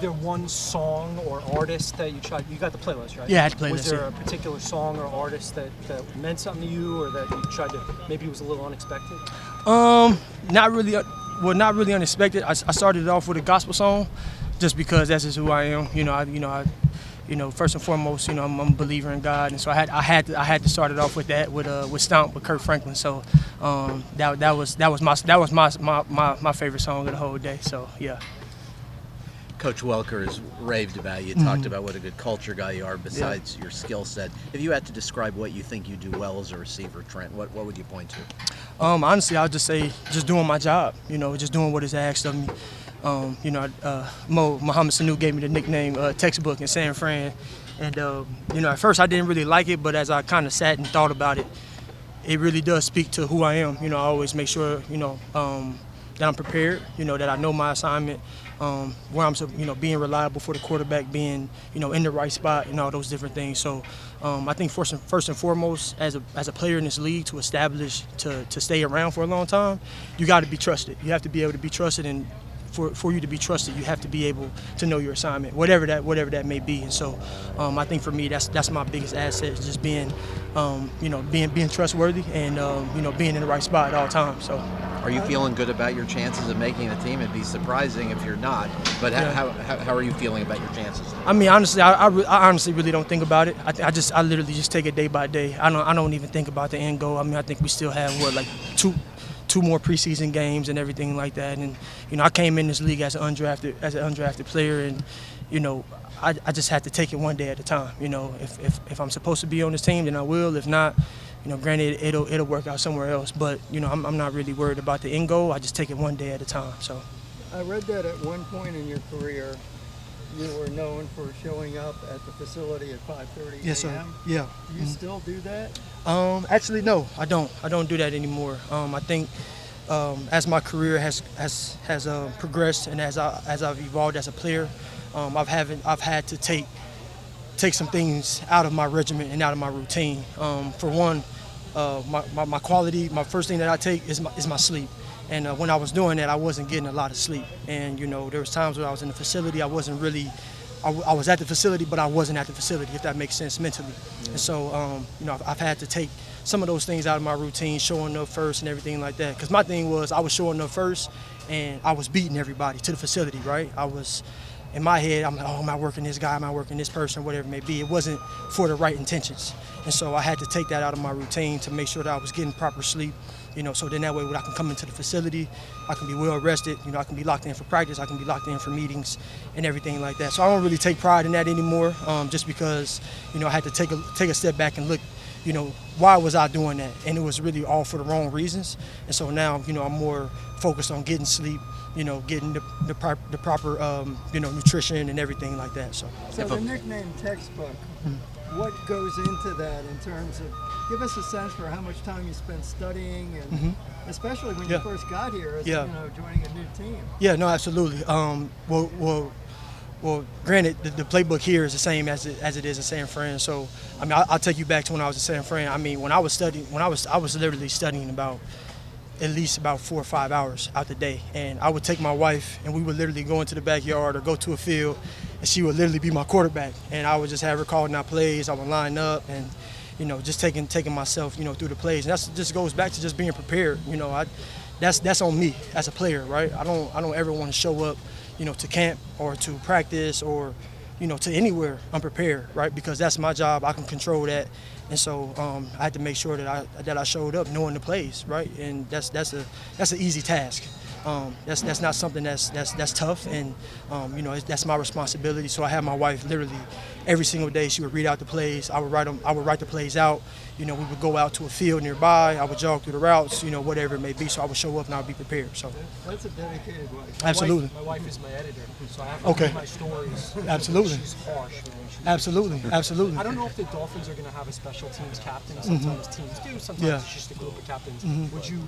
there one song or artist that you tried? You got the playlist, right? Yeah, I had the playlist. Was there a particular song or artist that meant something to you, or that you tried to, maybe it was a little unexpected? Not really. Well, not really unexpected. I started it off with a gospel song, just because that's just who I am. First and foremost, I'm a believer in God, and so I had to start it off with that with Stomp with Kirk Franklin. So that was my favorite song of the whole day. So yeah. Coach Welker has raved about you, talked about what a good culture guy you are besides your skill set. If you had to describe what you think you do well as a receiver, Trent, what would you point to? Honestly, I would just say just doing my job, just doing what is asked of me. Muhammad Sanu gave me the nickname Textbook in San Fran. And, at first I didn't really like it, but as I kind of sat and thought about it, it really does speak to who I am. I always make sure, that I'm prepared, that I know my assignment, where I'm, being reliable for the quarterback, being, in the right spot and all those different things. So I think first and foremost, as a player in this league, to establish, to stay around for a long time, you got to be trusted. You have to be able to be trusted, and for you to be trusted, you have to be able to know your assignment, whatever that may be. And so, I think for me, that's my biggest asset, is just being, being trustworthy and being in the right spot at all times. So, are you feeling good about your chances of making the team? It'd be surprising if you're not. But how are you feeling about your chances? I mean, honestly, I honestly really don't think about it. I literally just take it day by day. I don't even think about the end goal. I mean, I think we still have two more preseason games and everything like that. And I came in this league as an undrafted player, and I just had to take it one day at a time. If I'm supposed to be on this team, then I will. If not, granted, it'll work out somewhere else. But I'm not really worried about the end goal. I just take it one day at a time. So I read that at one point in your career, you were known for showing up at the facility at 5:30 a.m. Yes, sir. Yeah. Do you still do that? Actually, no, I don't. I don't do that anymore. I think as my career has progressed, and as I've evolved as a player, I've had to take some things out of my regimen and out of my routine. For one, my quality, my first thing that I take is my sleep. And when I was doing that, I wasn't getting a lot of sleep. And there was times where I was in the facility, I wasn't really. I was at the facility, but I wasn't at the facility, if that makes sense mentally. Yeah. And so, I've had to take some of those things out of my routine, showing up first and everything like that. Because my thing was, I was showing up first, and I was beating everybody to the facility, right? I was, in my head, I'm like, oh, am I working this guy? Am I working this person? Whatever it may be. It wasn't for the right intentions. And so I had to take that out of my routine to make sure that I was getting proper sleep. So then that way when I can come into the facility, I can be well rested, I can be locked in for practice, I can be locked in for meetings and everything like that. So I don't really take pride in that anymore, just because, I had to take a step back and look, why was I doing that? And it was really all for the wrong reasons. And so now, I'm more focused on getting sleep, getting the proper, nutrition and everything like that. So the nickname Textbook, what goes into that in terms of, give us a sense for how much time you spent studying, and especially when you first got here as joining a new team. Yeah, no, absolutely. Well, granted, the playbook here is the same as it is in San Fran. So, I mean, I'll take you back to when I was in San Fran. I mean, when I was studying, I was literally studying at least about 4 or 5 hours out the day. And I would take my wife, and we would literally go into the backyard or go to a field, and she would literally be my quarterback. And I would just have her calling out plays. I would line up and, just taking myself, through the plays. And that just goes back to just being prepared. That's on me as a player, right? I don't ever want to show up, to camp or to practice or, to anywhere unprepared, right? Because that's my job. I can control that. And so I had to make sure that I showed up knowing the plays, right? And that's an easy task. That's not something that's tough, and that's my responsibility. So I have my wife literally every single day. She would read out the plays. I would write the plays out. We would go out to a field nearby. I would jog through the routes, whatever it may be. So I would show up and I would be prepared. So that's a dedicated wife. Absolutely. My wife is my editor, so I have to read my stories. Absolutely. She's harsh. Absolutely. I don't know if the Dolphins are going to have a special teams captain. Sometimes teams do. Sometimes it's just a group of captains. Would you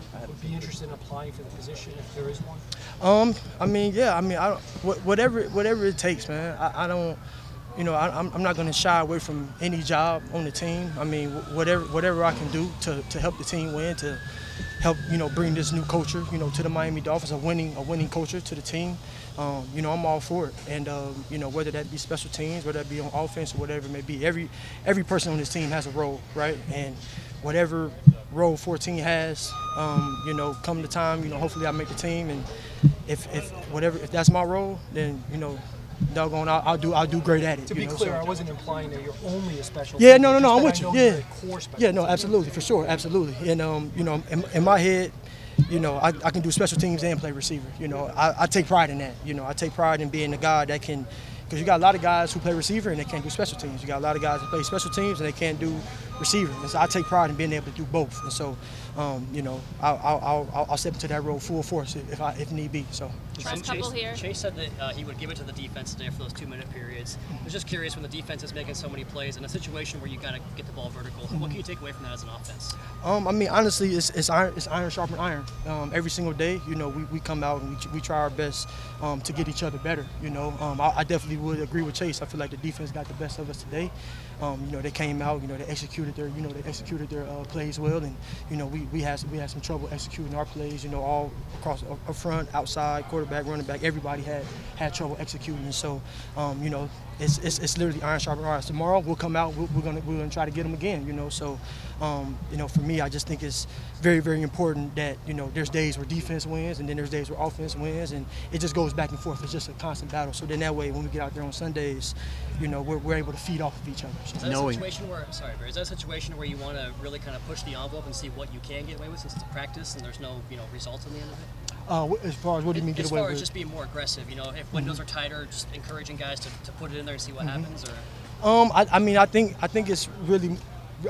be interested in applying for the position if there is one? I mean, yeah. I mean, whatever it takes, man. I don't. I'm not going to shy away from any job on the team. I mean, whatever I can do to help the team win, to help bring this new culture to the Miami Dolphins, a winning culture to the team. I'm all for it, and whether that be special teams, whether that be on offense or whatever it may be, every person on this team has a role, right? And whatever role 14 has, come the time, hopefully I make the team, and if that's my role, then doggone, I'll do great at it. To be clear, I wasn't implying that you're only a special. Yeah, team, no, I'm with I you. know you're a core special Yeah, no, team. absolutely, for sure, absolutely. And in my head, I can do special teams and play receiver. I take pride in that. I take pride in being the guy that can, because you got a lot of guys who play receiver and they can't do special teams. You got a lot of guys who play special teams and they can't do receiver. And so I take pride in being able to do both. And so, I'll step into that role full force if need be. So. Chase said that he would give it to the defense today for those 2-minute periods. I was just curious, when the defense is making so many plays in a situation where you got to get the ball vertical, what can you take away from that as an offense? Honestly, it's iron sharpen iron. Every single day, we come out and we try our best to get each other better. I definitely would agree with Chase. I feel like the defense got the best of us today. They came out, they executed their plays well, and we had some trouble executing our plays. All across up front, outside, quarterback, running back, everybody had trouble executing. And so, it's literally iron sharpen iron. Tomorrow we'll come out, we're gonna try to get them again. So, for me, I just think it's very, very important that there's days where defense wins and then there's days where offense wins, and it just goes back and forth. It's just a constant battle. So then that way, when we get out there on Sundays, we're able to feed off of each other. So. Is that a situation where you want to really kind of push the envelope and see what you can get away with, since it's a practice and there's no results in the end of it? As far as what do you mean get away with? As far as just being more aggressive, if windows are tighter, just encouraging guys to put it in there and see what happens, or.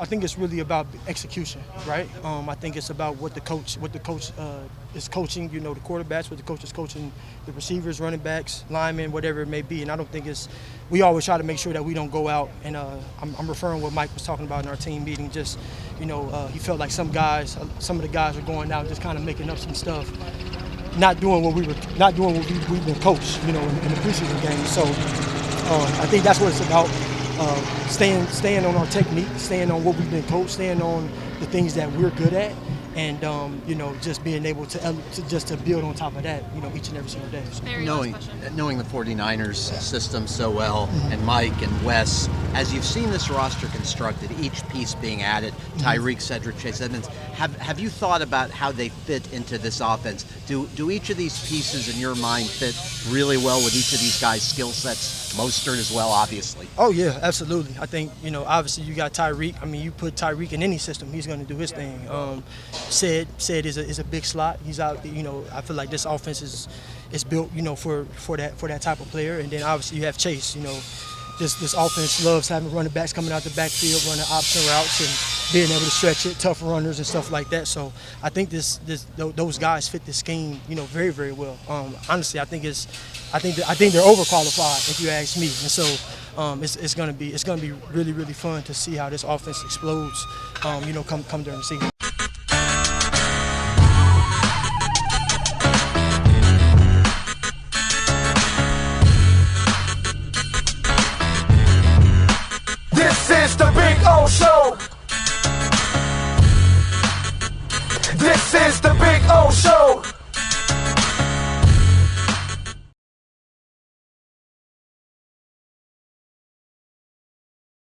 I think it's really about execution, right? I think it's about what the coach is coaching, the quarterbacks, what the coach is coaching the receivers, running backs, linemen, whatever it may be. And I don't think we always try to make sure that we don't go out and I'm referring what Mike was talking about in our team meeting. Just, he felt like some of the guys were going out and just kind of making up some stuff, not doing what we've been coached, in the preseason game. So I think that's what it's about. Staying on our technique, staying on what we've been coached, staying on the things that we're good at, and just being able to build on top of that, each and every single day. So. Knowing the 49ers system so well, and Mike and Wes, as you've seen this roster constructed, each piece being added, Tyreek, Cedric, Chase Edmonds, have you thought about how they fit into this offense? Do each of these pieces in your mind fit really well with each of these guys' skill sets? Mostert as well, obviously. Oh yeah, absolutely. I think obviously you got Tyreek. I mean, you put Tyreek in any system, he's going to do his thing. Said is a big slot. He's out. I feel like this offense is built, for that type of player. And then obviously you have Chase. This offense loves having running backs coming out the backfield, running option routes, and being able to stretch it, tough runners and stuff like that. So I think those guys fit the scheme, very, very well. Honestly, I think they're overqualified, if you ask me. And so it's gonna be really, really fun to see how this offense explodes, come during the season. This is the Big O Show. This is the Big O Show.